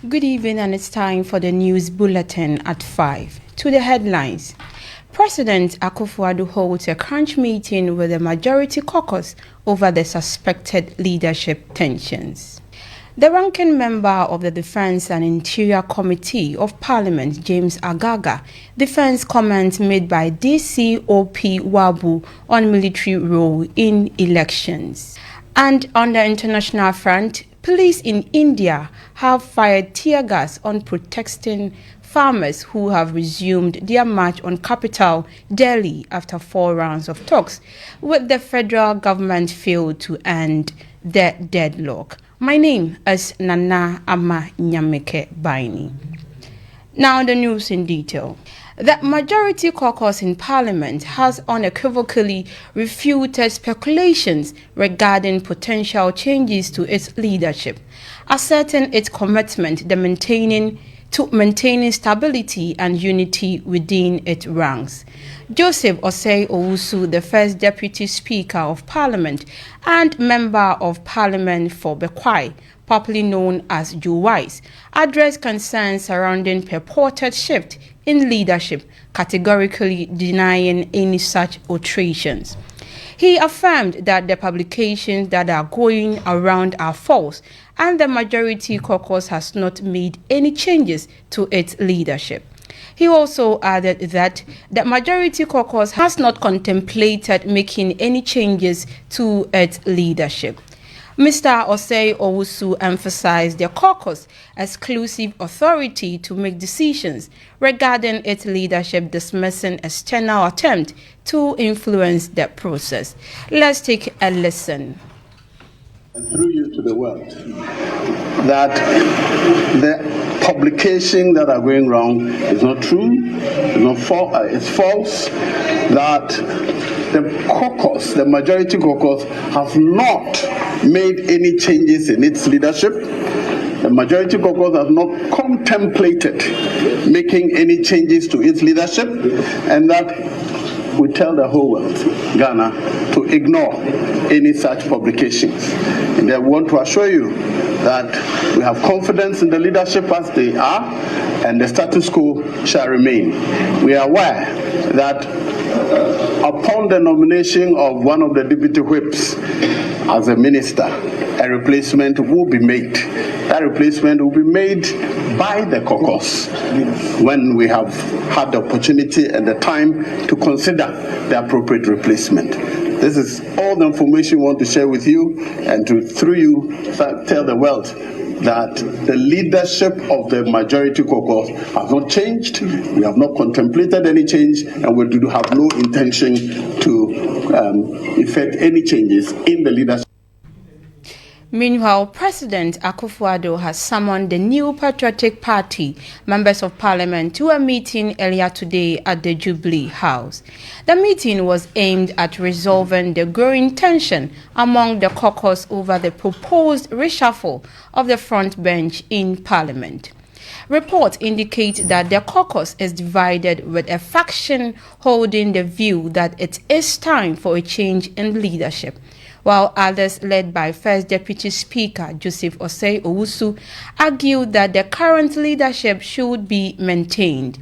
Good evening, and it's time for the news bulletin at 5. To the headlines. President Akufo-Addo holds a crunch meeting with the majority caucus over the suspected leadership tensions. The ranking member of the Defense and Interior Committee of Parliament, James Agaga, defends comments made by DCOP Wabu on military role in elections. And on the international front, police in India have fired tear gas on protesting farmers who have resumed their march on capital Delhi after 4 rounds of talks, with the federal government failed to end the deadlock. My name is Nana Ama Nyameke Baini. Now the news in detail. The majority caucus in Parliament has unequivocally refuted speculations regarding potential changes to its leadership, asserting its commitment to maintaining stability and unity within its ranks. Joseph Osei Owusu, the first Deputy Speaker of Parliament and Member of Parliament for Bekwai, popularly known as Joe Wise, addressed concerns surrounding purported shift in leadership, categorically denying any such alterations. He affirmed that the publications that are going around are false, and the majority caucus has not made any changes to its leadership. He also added that the majority caucus has not contemplated making any changes to its leadership. Mr. Osei Owusu emphasized the caucus' exclusive authority to make decisions regarding its leadership, dismissing external attempt to influence the process. Let's take a listen. Through you to the world, that the publications that are going wrong is not true, it's false, that the caucus, the majority caucus, has not made any changes in its leadership. The majority caucus has not contemplated making any changes to its leadership, and that we tell the whole world, Ghana, to ignore any such publications. And I want to assure you that we have confidence in the leadership as they are, and the status quo shall remain. We are aware that upon the nomination of one of the deputy whips as a minister, a replacement will be made. That replacement will be made by the caucus when we have had the opportunity and the time to consider the appropriate replacement. This is all the information we want to share with you, and to, through you, tell the world that the leadership of the majority caucus has not changed. We have not contemplated any change, and we do have no intention to effect any changes in the leadership. Meanwhile, President Akufo-Addo has summoned the new Patriotic Party members of Parliament to a meeting earlier today at the Jubilee House. The meeting was aimed at resolving the growing tension among the caucus over the proposed reshuffle of the front bench in Parliament. Reports indicate that the caucus is divided, with a faction holding the view that it is time for a change in leadership, while others, led by First Deputy Speaker Joseph Osei Owusu, argued that the current leadership should be maintained.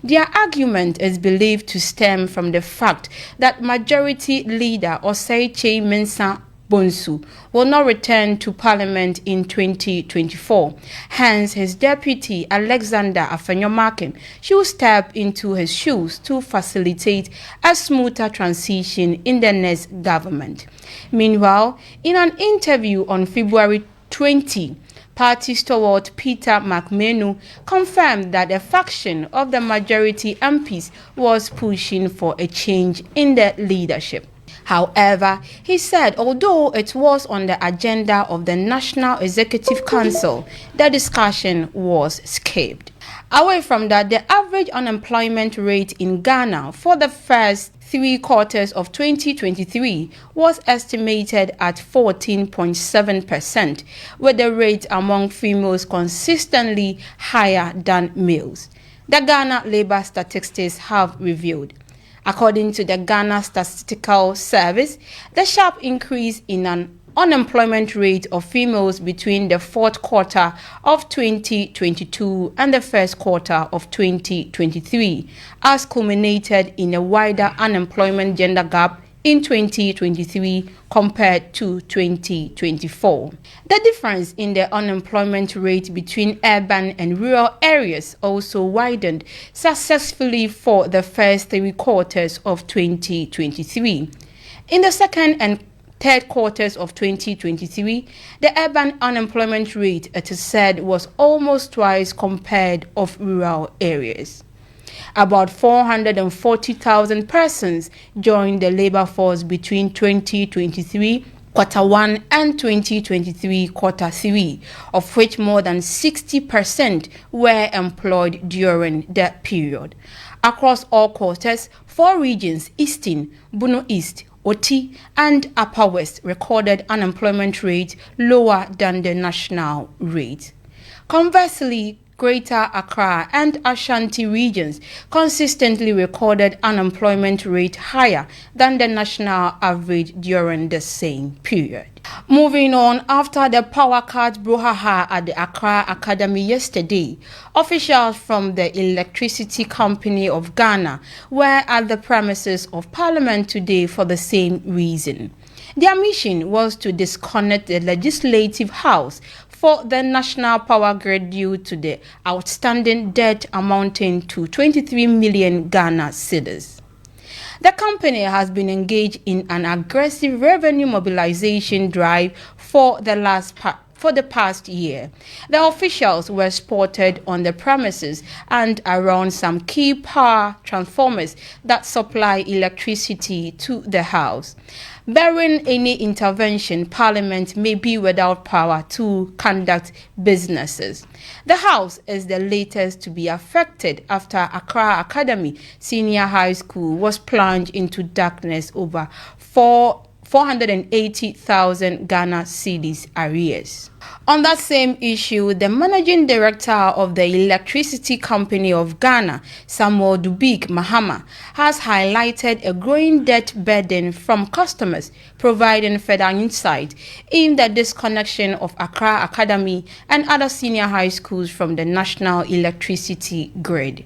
Their argument is believed to stem from the fact that Majority Leader Osei Mensa Bonsu will not return to Parliament in 2024. Hence, his deputy, Alexander Afenyomakin, should step into his shoes to facilitate a smoother transition in the next government. Meanwhile, in an interview on February 20, party stalwart Peter McMenu confirmed that a faction of the majority MPs was pushing for a change in the leadership. However, he said although it was on the agenda of the National Executive Council, the discussion was skipped. Away from that, the average unemployment rate in Ghana for the first 3 quarters of 2023 was estimated at 14.7%, with the rate among females consistently higher than males. The Ghana Labour Statistics have revealed. According to the Ghana Statistical Service, the sharp increase in an unemployment rate of females between the fourth quarter of 2022 and the first quarter of 2023, as culminated in a wider unemployment gender gap in 2023 compared to 2024. The difference in the unemployment rate between urban and rural areas also widened successfully for the first 3 quarters of 2023. In the second and third quarters of 2023, the urban unemployment rate, it is said, was almost twice compared of rural areas. About 440,000 persons joined the labor force between 2023 quarter 1 and 2023 quarter 3, of which more than 60% were employed during that period. Across all quarters, 4 regions, Eastern, Bono East, Oti, and Upper West, recorded unemployment rate lower than the national rate. Conversely, Greater Accra and Ashanti regions consistently recorded unemployment rate higher than the national average during the same period. Moving on, after the power cut brouhaha at the Accra Academy yesterday, officials from the Electricity Company of Ghana were at the premises of Parliament today for the same reason. Their mission was to disconnect the Legislative House for the national power grid due to the outstanding debt amounting to 23 million Ghana cedis. The company has been engaged in an aggressive revenue mobilization drive for the past year. The officials were spotted on the premises and around some key power transformers that supply electricity to the house. Barring any intervention, Parliament may be without power to conduct businesses. The house is the latest to be affected after Accra Academy Senior High School was plunged into darkness over 480,000 Ghana cedis arrears. On that same issue, the managing director of the Electricity Company of Ghana, Samuel Dubik Mahama, has highlighted a growing debt burden from customers, providing further insight in the disconnection of Accra Academy and other senior high schools from the national electricity grid.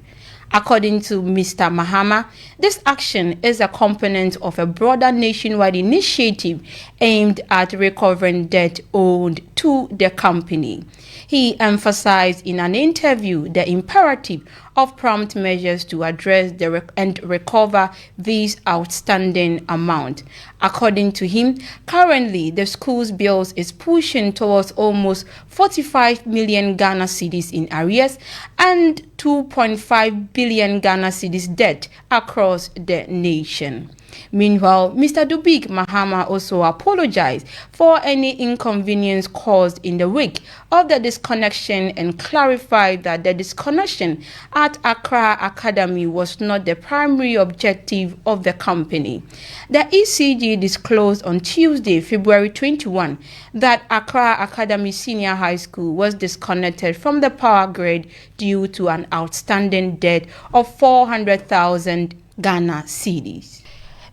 According to Mr. Mahama, this action is a component of a broader nationwide initiative aimed at recovering debt owed to the company. He emphasized in an interview the imperative of prompt measures to address and recover these outstanding amount. According to him, currently the school's bills is pushing towards almost 45 million Ghana cedis in arrears and 2.5 billion Ghana cedis debt across the nation. Meanwhile, Mr. Dubik Mahama also apologized for any inconvenience caused in the wake of the disconnection and clarified that the disconnection at Accra Academy was not the primary objective of the company. The ECG disclosed on Tuesday, February 21, that Accra Academy Senior High School was disconnected from the power grid due to an outstanding debt of 400,000 Ghana cedis.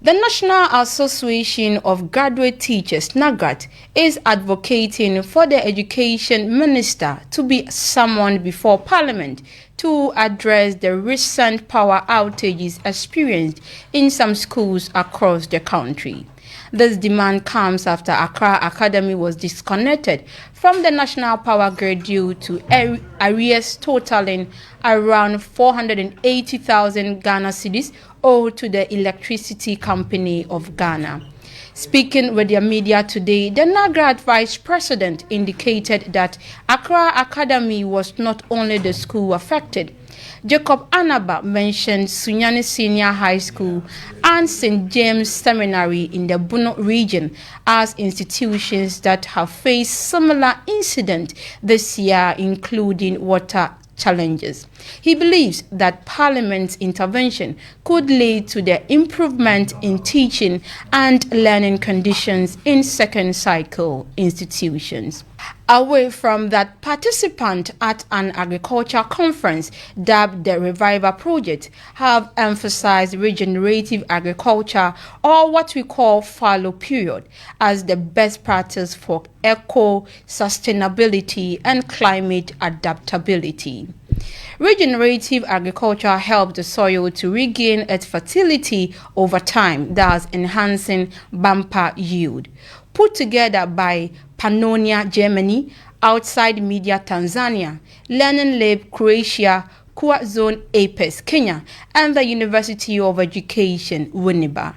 The National Association of Graduate Teachers, NAGRAT, is advocating for the Education Minister to be summoned before Parliament to address the recent power outages experienced in some schools across the country. This demand comes after Accra Academy was disconnected from the national power grid due to arrears totaling around 480,000 Ghana cedis owed to the Electricity Company of Ghana. Speaking with the media today, the NAGRAT Vice President indicated that Accra Academy was not only the school affected. Jacob Anaba mentioned Sunyani Senior High School and St. James Seminary in the Bono region as institutions that have faced similar incidents this year, including water challenges. He believes that Parliament's intervention could lead to the improvement in teaching and learning conditions in second cycle institutions. Away from that, participants at an agriculture conference dubbed the Revival Project have emphasized regenerative agriculture, or what we call fallow period, as the best practice for eco-sustainability and climate adaptability. Regenerative agriculture helps the soil to regain its fertility over time, thus enhancing bumper yield. Put together by Pannonia, Germany, Outside Media, Tanzania, Learning Lab, Croatia, Kua Zone Apes, Kenya, and the University of Education, Winneba.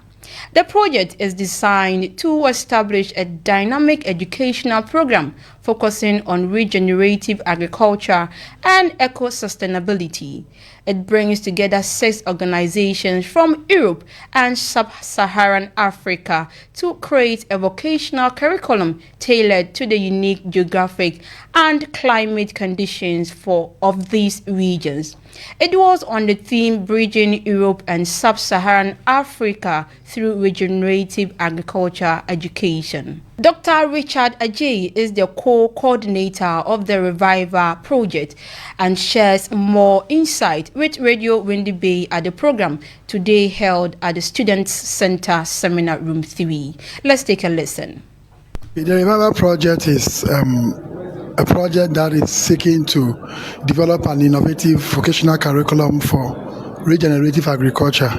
The project is designed to establish a dynamic educational program focusing on regenerative agriculture and eco-sustainability. It brings together 6 organizations from Europe and sub-Saharan Africa to create a vocational curriculum tailored to the unique geographic and climate conditions of these regions. It was on the theme Bridging Europe and Sub-Saharan Africa through Regenerative Agriculture Education. Dr. Richard Ajay is the co-coordinator of the Revival Project and shares more insight with Radio Windy Bay at the program today held at the Students Center Seminar Room 3. Let's take a listen. The Revival Project is a project that is seeking to develop an innovative vocational curriculum for regenerative agriculture.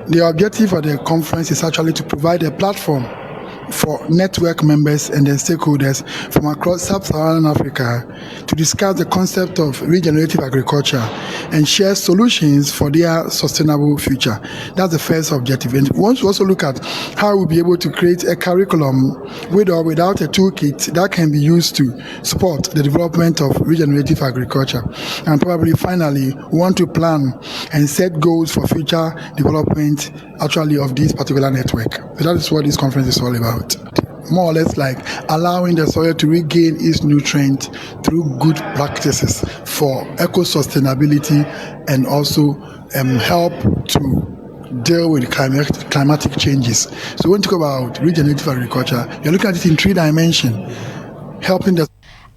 The objective of the conference is actually to provide a platform for network members and their stakeholders from across sub-Saharan Africa to discuss the concept of regenerative agriculture and share solutions for their sustainable future. That's the first objective. And we want to also look at how we'll be able to create a curriculum with or without a toolkit that can be used to support the development of regenerative agriculture. And probably finally, we want to plan and set goals for future development actually of this particular network. So that is what this conference is all about. More or less like allowing the soil to regain its nutrients through good practices for eco-sustainability and also help to deal with climatic changes. So when you talk about regenerative agriculture, you're looking at it in 3 dimensions, helping the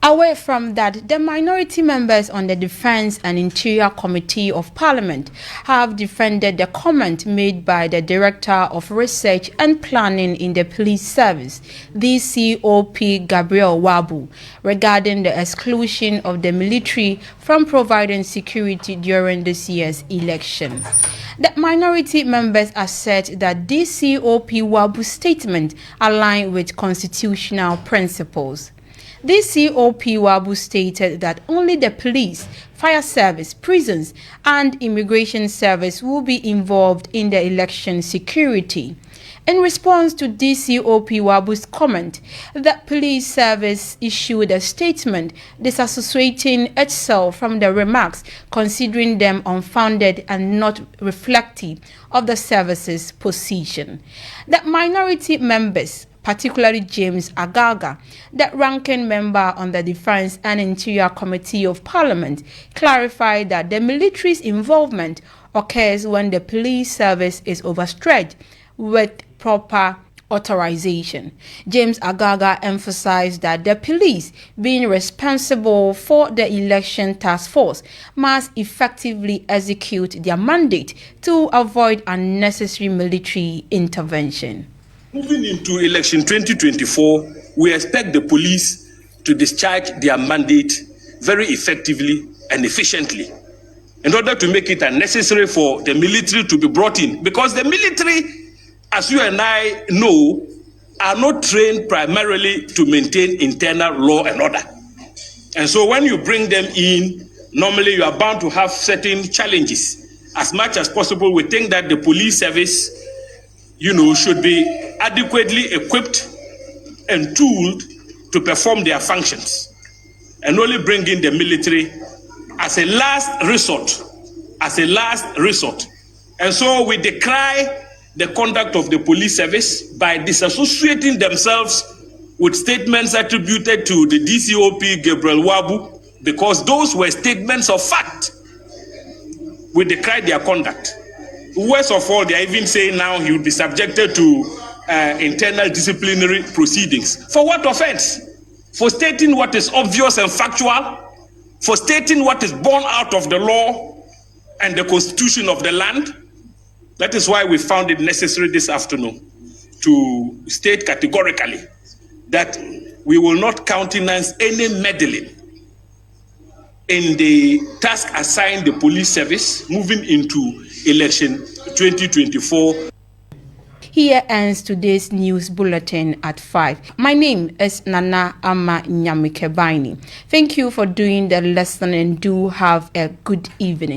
Away from that, the minority members on the Defense and Interior Committee of Parliament have defended the comment made by the Director of Research and Planning in the Police Service, DCOP Gabriel Wabu, regarding the exclusion of the military from providing security during this year's election. The minority members assert that DCOP Wabu's statement aligns with constitutional principles. The COP Wabu stated that only the police, fire service, prisons, and immigration service will be involved in the election security. In response to DCOP Wabu's comment, the police service issued a statement disassociating itself from the remarks, considering them unfounded and not reflective of the service's position. The minority members, particularly James Agaga, the ranking member on the Defense and Interior Committee of Parliament, clarified that the military's involvement occurs when the police service is overstretched with proper authorization. James Agaga emphasized that the police, being responsible for the election task force, must effectively execute their mandate to avoid unnecessary military intervention. Moving into election 2024, we expect the police to discharge their mandate very effectively and efficiently in order to make it unnecessary for the military to be brought in. Because the military, as you and I know, are not trained primarily to maintain internal law and order. And so when you bring them in, normally you are bound to have certain challenges. As much as possible, we think that the police service should be adequately equipped and tooled to perform their functions, and only bring in the military as a last resort, And so we decry the conduct of the police service by disassociating themselves with statements attributed to the DCOP Gabriel Wabu, because those were statements of fact. We decry their conduct. Worst of all, they are even saying now he will be subjected to internal disciplinary proceedings. For what offense? for stating what is obvious and factual, for stating what is born out of the law and the constitution of the land. That is why we found it necessary this afternoon to state categorically that we will not countenance any meddling in the task assigned the police service moving into election 2024. Here ends today's news bulletin at 5. My name is Nana Ama Nyamikebaini. Thank you for doing the listening. Do have a good evening.